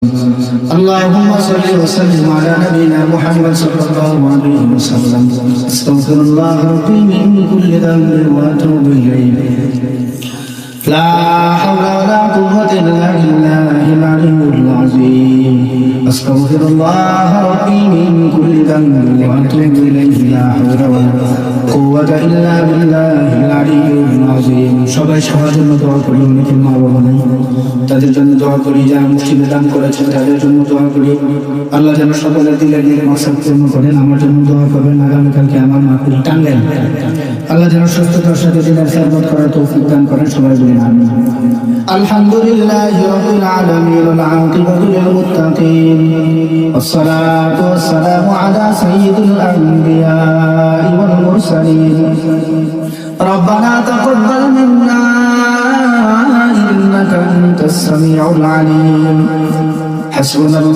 اللهم صل وسلم على نبينا محمد صلى الله عليه وسلم. استغفر الله ربي من كل ذنب واتوب اليه. لا حول ولا قوة إلا بالله العلي العظيم. أستغفر الله ربي من كل ذنب وأتوب إليه. لا حول ولا قوة إلا بالله العلي العظيم. সবাই সবার জন্য দোয়া করি, অনেকের মা বাবা নেই, তাদের জন্য দোয়া করি। যারা মুসলিমে দান করেছেন তাদের জন্য দোয়া করি। আল্লাহ যেন সকলের দিলের দিকে মকসদ পূর্ণ করেন। আমার জন্য দোয়া করবেন। আগামীকালকে আমার মাহফিল টাঙ্গাইল, আল্লাহ যেন সুস্থতার সাথে দিনের খেদমত করার তৌফিক দান করেন। সবাই বলি আমিন। আলহামদুলিল্লাহি রাব্বিল আলামিন ওয়াল আকিবাতু লিল মুত্তাকিন ওয়াসসালাতু ওয়াসসালামু আলা সাইয়্যিদিল আমবিয়াই ওয়াল মুরসালিন। ربنا تقبل منا إنك أنت السميع العليم. حسبنا الله.